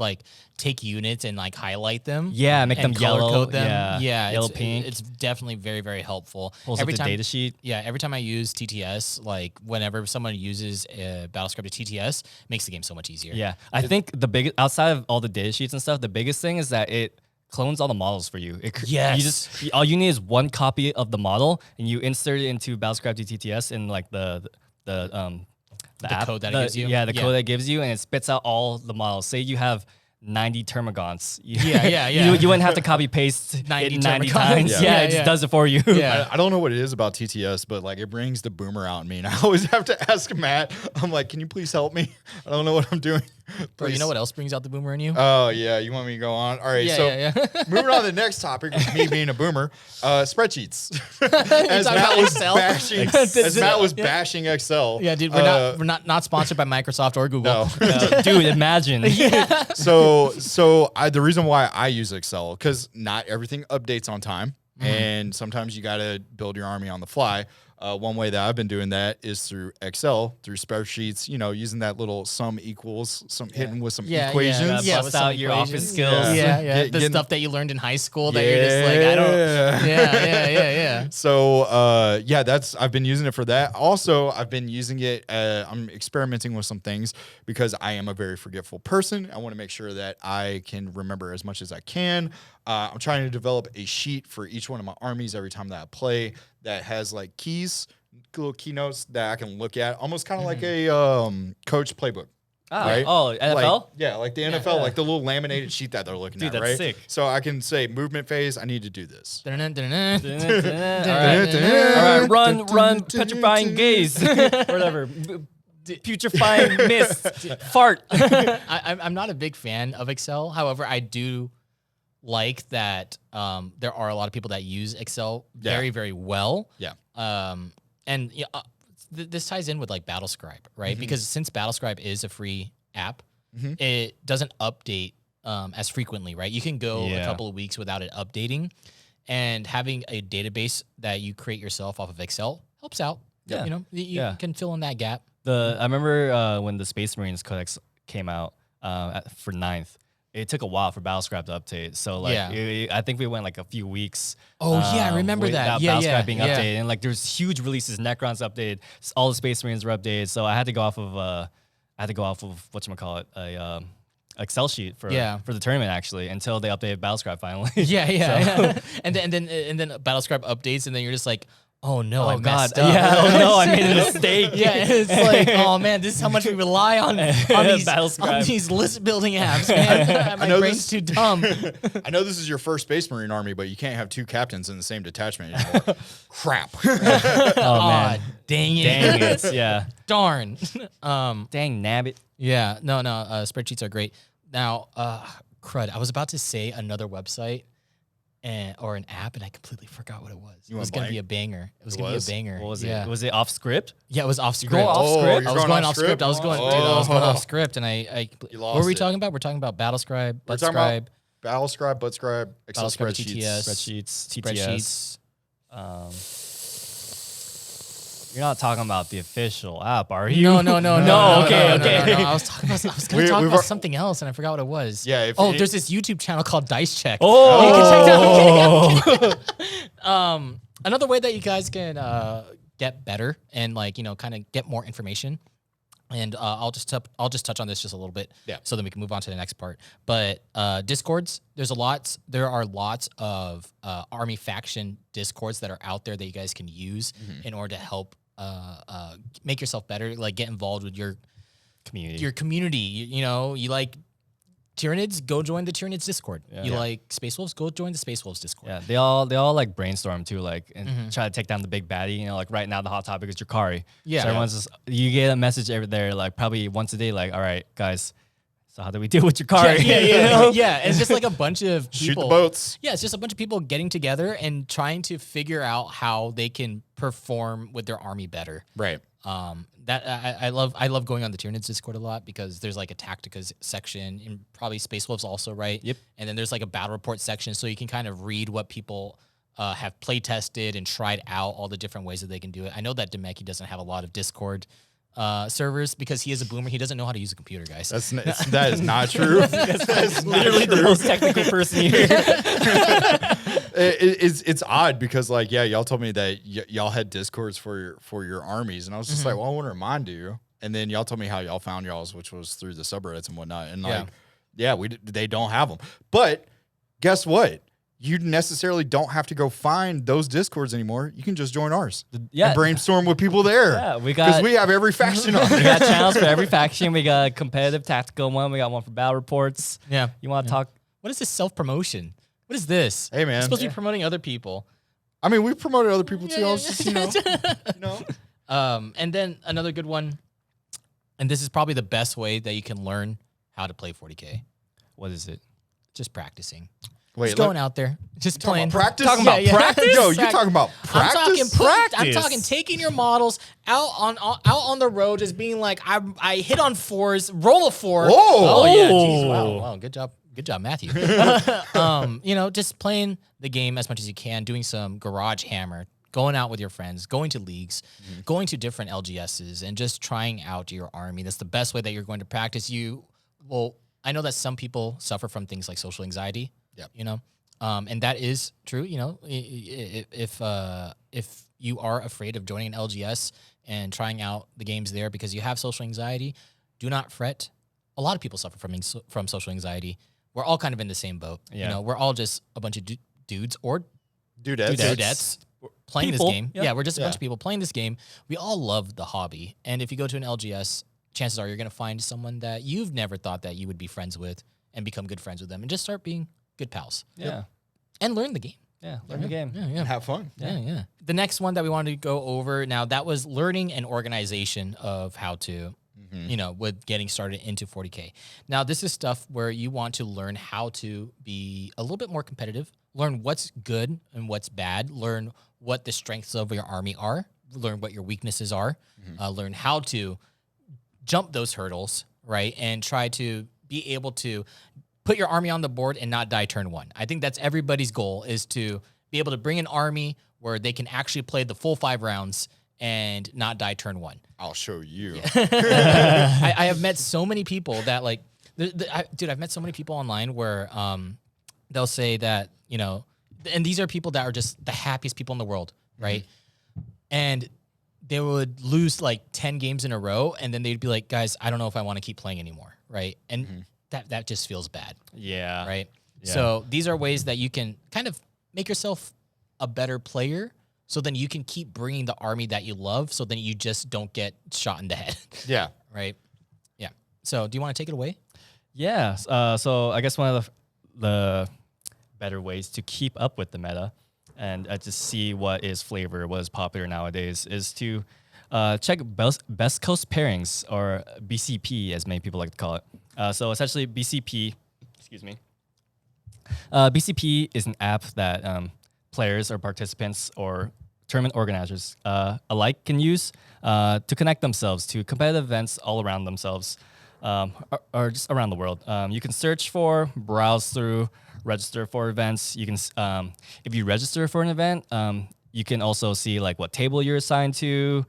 take units and highlight them. Yeah, make and them color yellow. code them. Yeah, yellow, it's, pink. It's definitely very, very helpful. Pulls up the data sheet. Yeah, every time I use TTS, whenever someone uses Battlescribe to TTS, makes the game so much easier. Yeah, I think the biggest outside of all the data sheets and stuff, the biggest thing is that it clones all the models for you. Yes. All you need is one copy of the model, and you insert it into Battlescribe to TTS in the app, code that it gives you? Yeah, the Yeah. code that it gives you, and it spits out all the models. Say you have 90 Termagants. Yeah. You wouldn't have to copy paste 90 90 Termagants. times. Yeah. Yeah, it just Yeah. does it for you. Yeah. I don't know what it is about TTS, but it brings the boomer out in me, and I always have to ask Matt. I'm like, can you please help me? I don't know what I'm doing. Bro, you know what else brings out the boomer in you? Oh yeah, you want me to go on? All right, yeah. moving on to the next topic, me being a boomer, spreadsheets. as talking Matt about was Excel? bashing, bashing Excel. Yeah, dude, we're not sponsored by Microsoft or Google. No. Dude, imagine. So the reason why I use Excel, because not everything updates on time, and sometimes you got to build your army on the fly. One way that I've been doing that is through Excel, through spreadsheets, using that little sum equals, hitting with some equations. Yeah, Bust with some out your equations. office skills. Yeah. The stuff that you learned in high school that you're just like, I don't. Yeah. So, I've been using it for that. Also, I've been using it, I'm experimenting with some things because I am a very forgetful person. I want to make sure that I can remember as much as I can. I'm trying to develop a sheet for each one of my armies every time that I play that has like keys, little keynotes that I can look at, almost kind of like a coach playbook. Right? Oh, NFL? Like the NFL, like the little laminated sheet that they're looking Dude, at, that's right? sick. So I can say movement phase, I need to do this. All right, run, petrifying gaze, whatever. Putrefying mist, fart. I'm not a big fan of Excel. However, I do like that there are a lot of people that use Excel very, very well. Yeah. And this ties in with like BattleScribe, right? Because since BattleScribe is a free app, it doesn't update as frequently, right? You can go a couple of weeks without it updating, and having a database that you create yourself off of Excel helps out. Yeah. You can fill in that gap. I remember when the Space Marines Codex came out for 9th. It took a while for BattleScribe to update. So I think we went like a few weeks. Oh yeah, I remember that. BattleScribe being updated, and like there's huge releases. Necrons updated. All the Space Marines were updated. So I had to go off of whatchamacallit, a Excel sheet for the tournament actually until they updated BattleScribe finally. Yeah. And then BattleScribe updates, and then you're just like, oh no, I messed up. Yeah, oh no, I made a mistake. It's like, oh man, this is how much we rely on these list building apps, man. My brain's too dumb. I know this is your first Space Marine army, but you can't have two captains in the same detachment anymore. Crap. Oh man, dang it. Dang it. Yeah. Darn. Dang nabbit. Yeah. No. Spreadsheets are great. Now, crud. I was about to say another website. Or an app, and I completely forgot what it was. It was going to be a banger. It was going to be a banger. What was it? Was it off script? Yeah, it was off script. Going off script? I was going off script. I was going off script, and I what were we talking about? We're talking about BattleScribe, ButtScribe, BattleScribe, ButtScribe, Excel spreadsheets, TTS. You're not talking about the official app, are you? No. Okay. I was going to talk about something else, and I forgot what it was. Yeah. There's this YouTube channel called Dice Check. Oh. You can check that out. Another way that you guys can get better and kind of get more information. And I'll just touch on this just a little bit, so then we can move on to the next part. But Discords, there are lots of army faction Discords that are out there that you guys can use in order to help make yourself better. Like get involved with your community. You like Tyranids, go join the Tyranids Discord. Yeah. You like Space Wolves, go join the Space Wolves Discord. Yeah, they all like brainstorm too, and try to take down the big baddie. Like right now, the hot topic is Drakari. Yeah, so everyone's just, you get a message every there, like probably once a day, like, all right, guys, so how do we deal with Drakari? Yeah. It's just like a bunch of people. Shoot the boats. Yeah, it's just a bunch of people getting together and trying to figure out how they can perform with their army better. Right. That I love going on the Tyranids Discord a lot because there's like a Tacticas section and probably Space Wolves also, right? Yep. And then there's like a battle report section, so you can kind of read what people have play tested and tried out, all the different ways that they can do it. I know that Admech doesn't have a lot of Discord servers because he is a boomer. He doesn't know how to use a computer, guys. That is not true. That's literally the most technical person here. It's odd because y'all told me that y'all had Discords for your armies, and I was just like, well, I wonder if mine do. And then y'all told me how y'all found y'all's, which was through the subreddits and whatnot. And they don't have them. But guess what? You necessarily don't have to go find those Discords anymore. You can just join ours. And brainstorm with people there. Yeah, because we have every faction on there. We got channels for every faction. We got a competitive tactical one. We got one for battle reports. Yeah. You want to talk? What is this self-promotion? What is this? Hey, man. You're supposed to be promoting other people. I mean, we promoted other people too. I was just, And then another good one, and this is probably the best way that you can learn how to play 40k. What is it? Just practicing. Wait, Just going out there, just talking playing. about practice? Talking about practice? Yo, you talking about I'm practice? I'm talking taking your models out on the road, just being like, I hit on 4s, roll a 4. Whoa. Oh yeah, jeez, wow, good job, Matthew. Just playing the game as much as you can, doing some garage hammer, going out with your friends, going to leagues, going to different LGSs, and just trying out your army. That's the best way that you're going to practice. I know that some people suffer from things like social anxiety. Yep. And that is true. If you are afraid of joining an LGS and trying out the games there because you have social anxiety, do not fret. A lot of people suffer from social anxiety. We're all kind of in the same boat. Yeah. We're all just a bunch of dudes or Dudettes. playing People. this game. Yeah. Yeah, we're just a bunch of people playing this game. We all love the hobby. And if you go to an LGS, chances are you're going to find someone that you've never thought that you would be friends with and become good friends with them and just start being good pals. Yeah. And learn the game. Yeah. Learn the game. Yeah. Have fun. Yeah. The next one that we wanted to go over now, that was learning and organization of how to, with getting started into 40K. Now, this is stuff where you want to learn how to be a little bit more competitive, learn what's good and what's bad, learn what the strengths of your army are, learn what your weaknesses are, learn how to jump those hurdles, right? And try to be able to put your army on the board and not die turn 1. I think that's everybody's goal, is to be able to bring an army where they can actually play the full 5 rounds and not die turn 1. I'll show you. I have met so many people that I've met so many people online where they'll say that, and these are people that are just the happiest people in the world, right? And they would lose like 10 games in a row, and then they'd be like, guys, I don't know if I want to keep playing anymore, right? And that just feels bad. Yeah. Right. Yeah. So these are ways that you can kind of make yourself a better player. So then you can keep bringing the army that you love. So then you just don't get shot in the head. Yeah. Right. Yeah. So do you want to take it away? Yeah. So I guess one of the better ways to keep up with the meta and to see what is flavor, what is popular nowadays, is to check best coast pairings, or BCP, as many people like to call it. So essentially, BCP, BCP is an app that players or participants or tournament organizers alike can use to connect themselves to competitive events all around themselves, or just around the world. You can search for, browse through, register for events. You can, if you register for an event, you can also see like what table you're assigned to,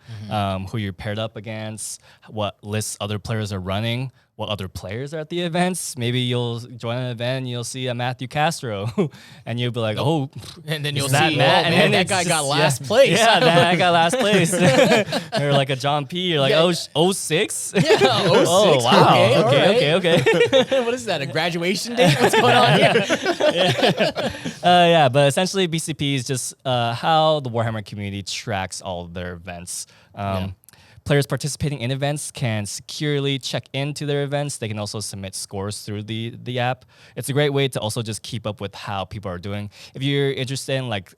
who you're paired up against, what lists other players are running, what other players are at the events. Maybe you'll join an event and you'll see a Matthew Castro, and you'll be like, oh, and then you'll is that see, Matt? oh, man, that it's guy just- got last place. Yeah, that guy got last place. Or like a John P. You're like, Yeah. 06? Yeah, 06. Oh, wow. Okay, all right. Okay. What is that? A graduation date? What's going on here? Yeah, but essentially BCP is just how the Warhammer community tracks all of their events. Players participating in events can securely check into their events. They can also submit scores through the app. It's a great way to also just keep up with how people are doing. If you're interested in like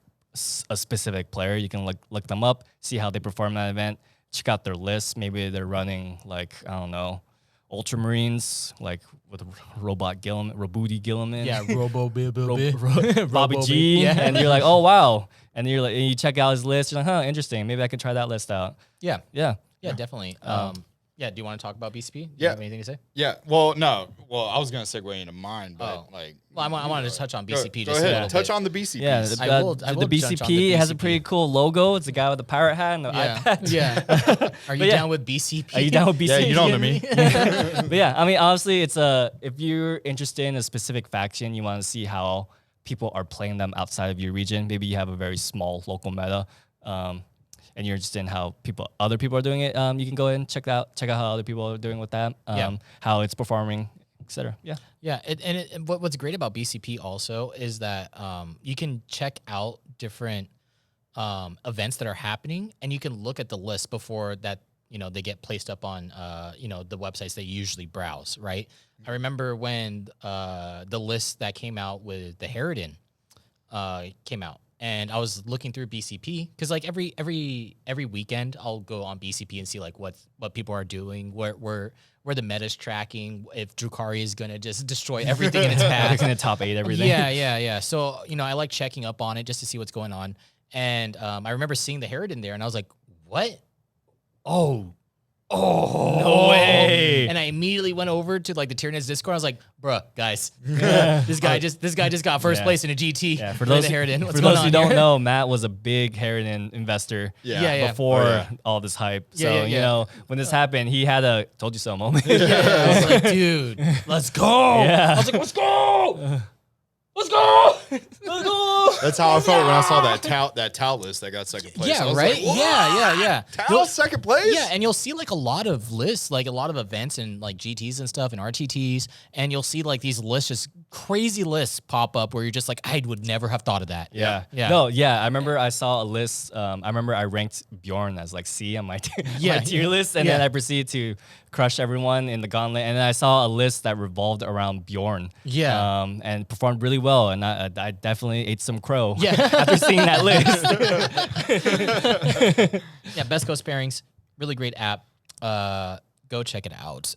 a specific player, you can look them up, see how they perform at an event, check out their list. Maybe they're running like, I don't know, Ultramarines, like with Robot Gilliman, Robooty Gilliman. Yeah, Bobby G. Yeah. And you're like, oh, wow. And you're like, and you check out his list. You're like, huh, interesting. Maybe I can try that list out. Yeah, Yeah. definitely. Do you want to talk about BCP? Do you Yeah. have anything to say? Yeah. Well, no. Well, I was gonna segue into mine, but like. Well, I wanted to touch on BCP Go just a ahead. little Touch bit. on the BCP. Yeah, I will the jump on BCP the has a BCP. pretty cool logo. It's a guy with a pirate hat and the iPad. Yeah. Are you yeah. down with BCP? Are you down with BCP? Yeah, you know what I mean. But yeah, I mean, honestly, it's if you're interested in a specific faction, you want to see how people are playing them outside of your region. Maybe you have a very small local meta, and you're interested in how other people are doing it. You can go ahead and check out how other people are doing with that. How it's performing, etc. Yeah. Yeah, and what's great about BCP also is that you can check out different events that are happening, and you can look at the list before that they get placed up on the websites they usually browse. Right. I remember when the list that came out with the Harridan came out, and I was looking through BCP because like every weekend I'll go on BCP and see like what people are doing, where the meta's tracking, if Drukhari is gonna just destroy everything in its path. They're gonna top 8 everything. Yeah. So I like checking up on it just to see what's going on. And I remember seeing the Herod in there, and I was like, "What? Oh, no way!" And I immediately went over to like the Tyranids Discord. I was like, "Bruh, guys, this guy just got first place in a GT." Yeah, for those who don't know, Matt was a big Harridan investor. Before all this hype. So you know, when this happened, he had a "told you so" moment. I was like, "Dude, let's go!" Yeah. I was like, "Let's go! Let's go! Let's go!" That's how I felt when I saw that tout list that got second place. Yeah, I was right? Like, yeah. Tout second place? Yeah, and you'll see like a lot of lists, like a lot of events and like GTs and stuff and RTTs, and you'll see like these lists, just crazy lists pop up where you're just like, I would never have thought of that. Yeah. No, I remember I saw a list. I remember I ranked Bjorn as like C on my tier list, and then I proceeded to crush everyone in the gauntlet. And then I saw a list that revolved around Bjorn. Yeah. And performed really well. And I definitely ate some crow. Yeah. After seeing that list. Yeah, Best Coast Pairings, really great app. Go check it out.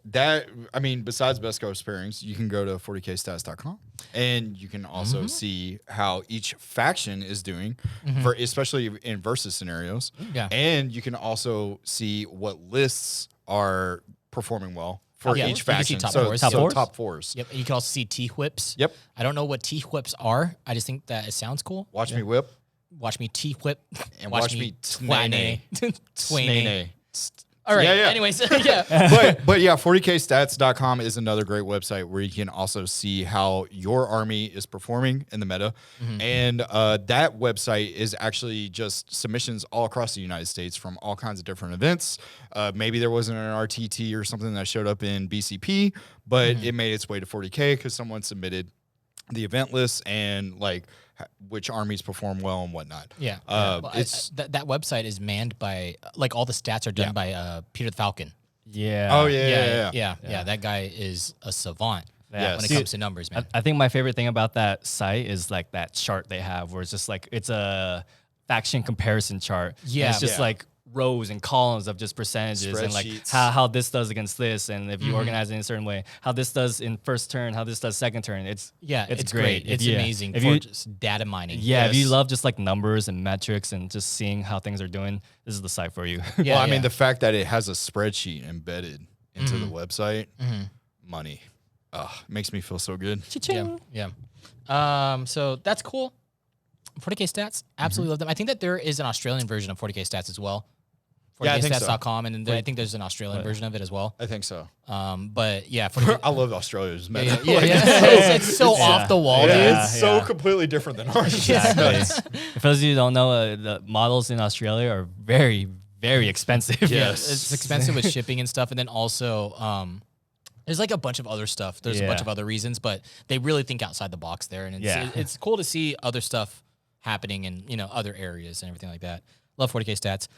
Besides Best Coast Pairings, you can go to 40kstats.com and you can also see how each faction is doing, for especially in versus scenarios. Yeah. And you can also see what lists are performing well for each faction. Top so fours. top fours. Yep. And you can also see T-whips. Yep. I don't know what T-whips are. I just think that it sounds cool. Watch me whip. Watch me T-whip. And watch me twane. Twane. All right. Yeah. Anyways, yeah. but yeah, 40kstats.com is another great website where you can also see how your army is performing in the meta. And that website is actually just submissions all across the United States from all kinds of different events. Maybe there wasn't an RTT or something that showed up in BCP, but it made its way to 40K because someone submitted the event list and like which armies perform well and whatnot. Yeah. It's that website is manned by like all the stats are done by Peter the Falcon. Yeah. Oh yeah. That guy is a savant when Yes. it comes to numbers, man. I think my favorite thing about that site is like that chart they have where it's just like it's a faction comparison chart. Yeah. And it's just like rows and columns of just percentages and like Spreadsheets. how this does against this, and if you organize it in a certain way, how this does in first turn, how this does second turn. It's great. It's amazing if for you just data mining. Yeah, if you Yes. love just like numbers and metrics and just seeing how things are doing, this is the site for you. Yeah, well, I mean, the fact that it has a spreadsheet embedded into the website, money, makes me feel so good. Yeah. So that's cool. 40K Stats, absolutely love them. I think that there is an Australian version of 40K Stats as well. Yeah, I think so. 40kstats.com, and then I think there's an Australian version of it as well. I think so. But yeah, 40K, I love Australia's meta. It's so off the wall, dude. It's so completely different than ours. Exactly. For those of you who don't know, the models in Australia are very, very expensive. Yes. It's expensive with shipping and stuff, and then also there's like a bunch of other stuff. There's a bunch of other reasons, but they really think outside the box there, and it's cool to see other stuff happening in other areas and everything like that. Love 40K Stats.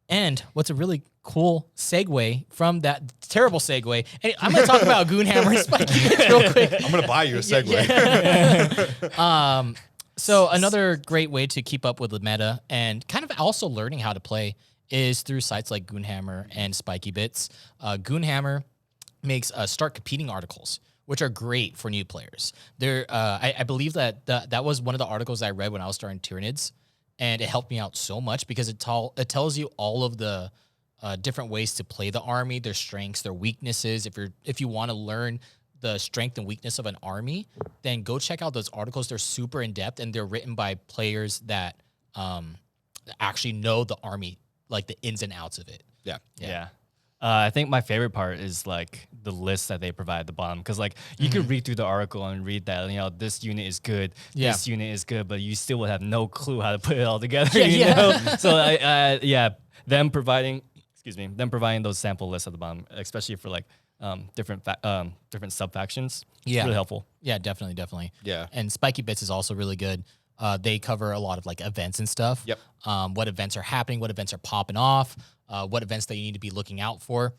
And what's a really cool segue from that terrible segue, and I'm going to talk about Goonhammer and Spiky real quick. I'm going to buy you a segue. So another great way to keep up with the meta and kind of also learning how to play is through sites like Goonhammer and Spiky Bits. Goonhammer makes start competing articles, which are great for new players. I believe that was one of the articles I read when I was starting Tyranids. And it helped me out so much because it tells you all of the different ways to play the army, their strengths, their weaknesses. If you want to learn the strength and weakness of an army, then go check out those articles. They're super in depth and they're written by players that actually know the army, like the ins and outs of it. Yeah. I think my favorite part is like the list that they provide at the bottom, because like you could read through the article and read that this unit is good, this unit is good, but you still would have no clue how to put it all together. You know? So them providing those sample lists at the bottom, especially for like different sub factions, really helpful. Yeah, definitely. Yeah. And Spiky Bits is also really good. They cover a lot of like events and stuff. Yep. What events are happening, what events are popping off, what events that you need to be looking out for.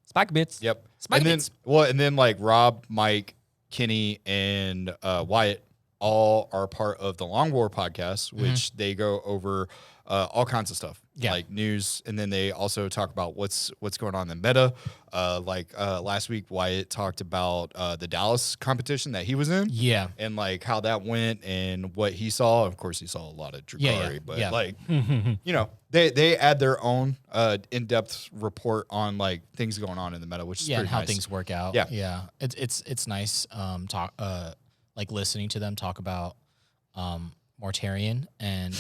Spike Bits. Yep. Spike Bits. And then like Rob, Mike, Kenny, and Wyatt all are part of the Long War podcast, which they go over all kinds of stuff, like news, and then they also talk about what's going on in the meta. Last week, Wyatt talked about the Dallas competition that he was in, and like how that went and what he saw. Of course, he saw a lot of Drakari, but like you know, they add their own in-depth report on like things going on in the meta, which is and how nice. things work out. It's nice like listening to them talk about Mortarion and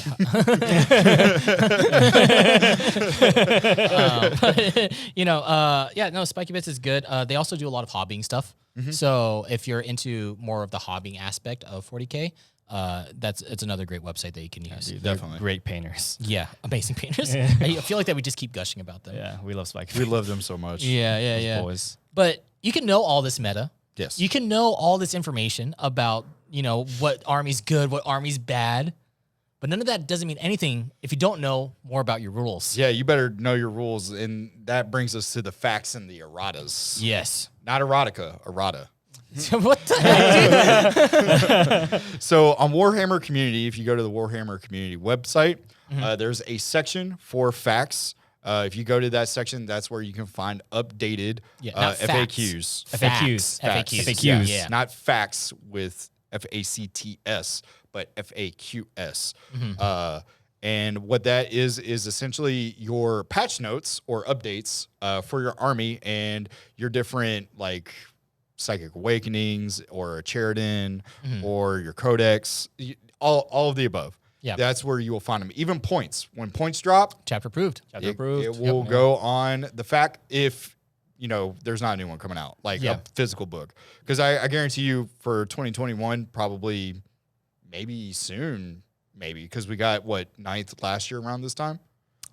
Spiky Bits is good. They also do a lot of hobbying stuff. So if you're into more of the hobbying aspect of 40k, it's another great website that you can use. Dude, definitely great painters. Yeah, amazing painters. I feel like that we just keep gushing about them. Yeah, we love Spiky. We love them so much. Yeah. Boys. But you can know all this meta. Yes. You can know all this information about, what army's good, what army's bad. But none of that doesn't mean anything if you don't know more about your rules. Yeah, you better know your rules. And that brings us to the facts and the erratas. Yes. Not erotica, errata. What the heck, dude? So on Warhammer Community, if you go to the Warhammer Community website, there's a section for facts. If you go to that section, that's where you can find updated FAQs. FAQs. Yeah. Not facts with FACTS, but FAQS. And what that is essentially your patch notes or updates for your army and your different like Psychic Awakenings or a Cheriton or your Codex, all of the above. Yeah. That's where you will find them. Even points. When points drop, Chapter approved. it will go on the fact if there's not a new one coming out, like a physical book. Because I guarantee you for 2021, probably maybe soon, because we got 9th last year around this time.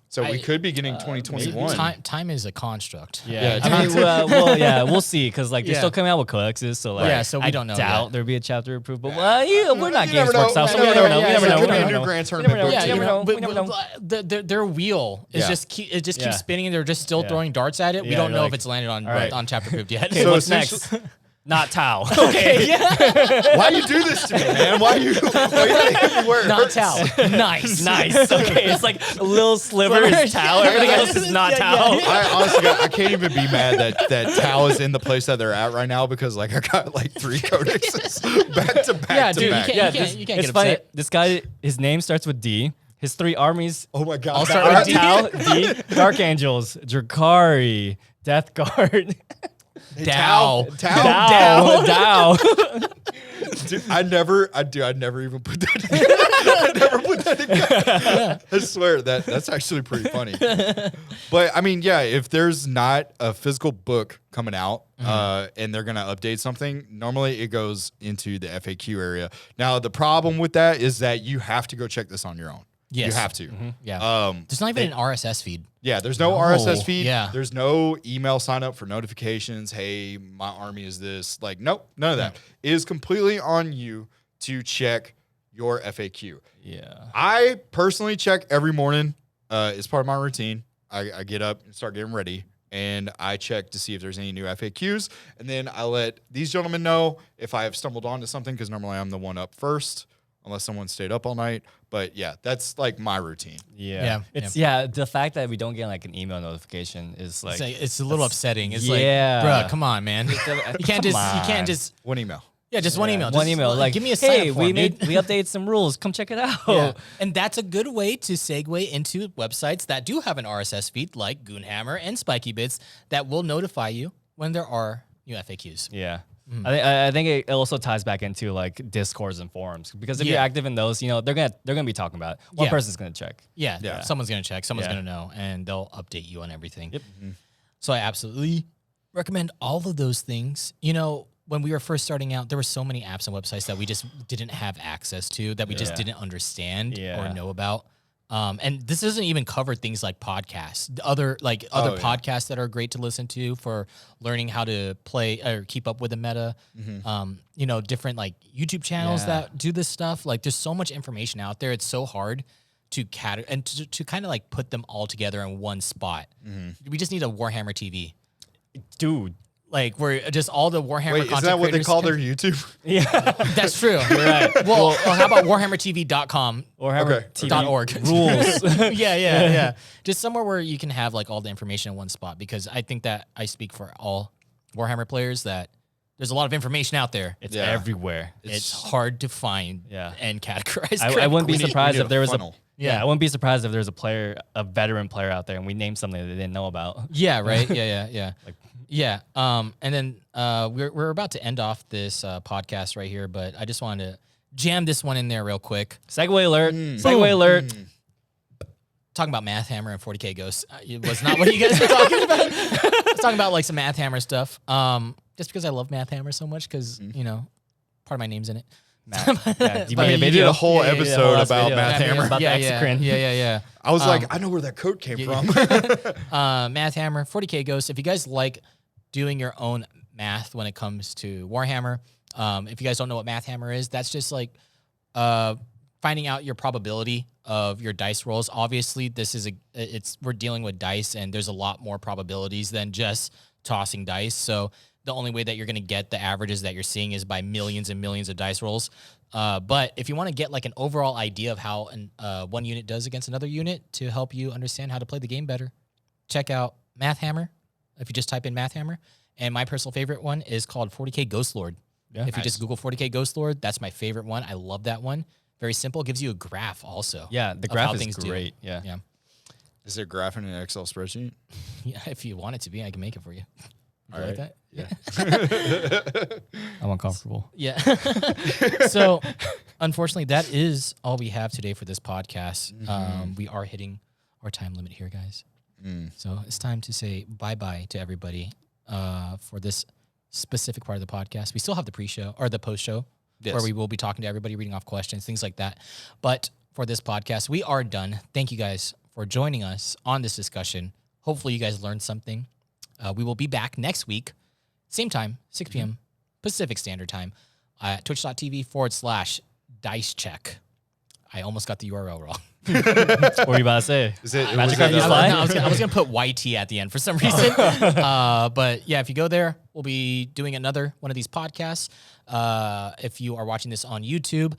So we could be getting 2021. Time is a construct. Yeah, we'll see because like they're still coming out with codexes, so like so we don't know. I doubt yet. there'll be a chapter approved, but we're not Games never know. Workshop, so You we never never know. know. We never know. Yeah, We we never can do know. Grand Tournament book Yeah, too. you never know. Their wheel is keeps spinning. They're just still throwing darts at it. We Yeah, don't know like, if it's landed on right. on chapter approved yet. Okay, So what's next? Not Tau. Okay, Why you do this to me, man? Why you hit me where it not hurts? Tau. Nice. Okay, it's like a little sliver is Tau. Everything else is not Tau. I honestly I can't even be mad that Tau is in the place that they're at right now because like I got like 3 codexes back to back Yeah, to dude, back. you can't It's get funny. upset. This guy, his name starts with D. His 3 armies Oh my god! I'll start are with D. Tau, D, Dark Angels, Drakari, Death Guard. Dow. Dow. Dude, I never even put that together. I never put that together. I swear that's actually pretty funny. But I mean, yeah, if there's not a physical book coming out and they're gonna update something, normally it goes into the FAQ area. Now the problem with that is that you have to go check this on your own. Yes. You have to. Yeah. There's not even an RSS feed. Yeah, there's no RSS feed. Yeah. There's no email sign up for notifications. Hey, my army is this. Like, nope, none of that. It is completely on you to check your FAQ. Yeah. I personally check every morning. It's part of my routine. I get up and start getting ready, and I check to see if there's any new FAQs. And then I let these gentlemen know if I have stumbled onto something, because normally I'm the one up first, unless someone stayed up all night. But yeah, that's like my routine. Yeah. The fact that we don't get like an email notification is like It's a little upsetting. It's Yeah. like, bruh, come on, man. You can't just One email. just one email. One Just, email. Like, give me a hey, sign up form, we dude. updated some rules. Come check it out. Yeah. And that's a good way to segue into websites that do have an RSS feed like Goonhammer and Spiky Bits that will notify you when there are new FAQs. Yeah. I think it also ties back into like Discords and forums, because if you're active in those, they're gonna be talking about it. One person's gonna check. Yeah. Someone's gonna check. Someone's gonna know, and they'll update you on everything. Yep. So I absolutely recommend all of those things. When we were first starting out, there were so many apps and websites that we just didn't have access to, that we just didn't understand or know about. And this doesn't even cover things like podcasts, other podcasts that are great to listen to for learning how to play or keep up with the meta. Different like YouTube channels that do this stuff. Like, there's so much information out there. It's so hard to to kind of like put them all together in one spot. We just need a Warhammer TV. Dude. like where just all the Warhammer Wait, content is that what they creators call can- their YouTube? Yeah. That's true. You're right. Well, how about WarhammerTV.com? Warhammer Okay. TV .org. rules. yeah. Just somewhere where you can have like all the information in one spot, because I think that I speak for all Warhammer players that there's a lot of information out there. It's Yeah. everywhere. It's hard to find Yeah. and categorize. I wouldn't be We need- surprised we need if there a was funnel. yeah, I wouldn't be surprised if there's a player, a veteran player out there, and we named something that they didn't know about. Yeah, right. Yeah. Yeah. And then we're about to end off this podcast right here, but I just wanted to jam this one in there real quick. Segue alert! Segue alert! Talking about Math Hammer and 40k Ghosts. It was not what you guys were talking about. I was talking about like some Math Hammer stuff. Just because I love Math Hammer so much, because you know, part of my name's in it. Yeah, you But made a You video. did a whole Yeah, episode last about video. Math Hammer. About the exocrine. Yeah. I was like, I know where that code came from. Math Hammer, 40k Ghosts. If you guys like doing your own math when it comes to Warhammer, if you guys don't know what Math Hammer is, that's just like finding out your probability of your dice rolls. Obviously, we're dealing with dice, and there's a lot more probabilities than just tossing dice. So the only way that you're going to get the averages that you're seeing is by millions and millions of dice rolls. But if you want to get like an overall idea of how one unit does against another unit to help you understand how to play the game better, check out Math Hammer. If you just type in Math Hammer, and my personal favorite one is called 40k Ghost Lord. Yeah. If you just Google 40k Ghost Lord, that's my favorite one. I love that one. Very simple. Gives you a graph also. Yeah, the of how graph is things do. great. Yeah. Yeah. Is there graph in an Excel spreadsheet? Yeah. If you want it to be, I can make it for you. You All like right. that? Yeah. I'm uncomfortable. Yeah. So, unfortunately, that is all we have today for this podcast. We are hitting our time limit here, guys. So it's time to say bye-bye to everybody for this specific part of the podcast. We still have the pre-show or the post-show where we will be talking to everybody, reading off questions, things like that. But for this podcast, we are done. Thank you guys for joining us on this discussion. Hopefully you guys learned something. We will be back next week, same time, 6 p.m. Pacific Standard Time at twitch.tv/dice check. I almost got the URL wrong. What were you about to say? Is it Magic was Card it, you uh, slide? No, I was gonna put YT at the end for some reason. But yeah, if you go there, we'll be doing another one of these podcasts. If you are watching this on YouTube,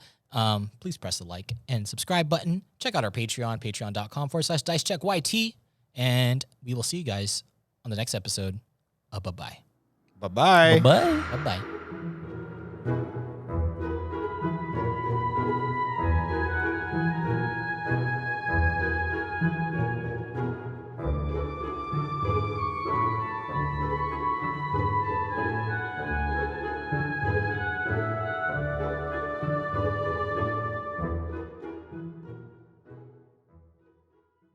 please press the like and subscribe button. Check out our Patreon, patreon.com/DiceCheckYT. And we will see you guys on the next episode. Bye-bye. Bye-bye. Bye. Bye-bye.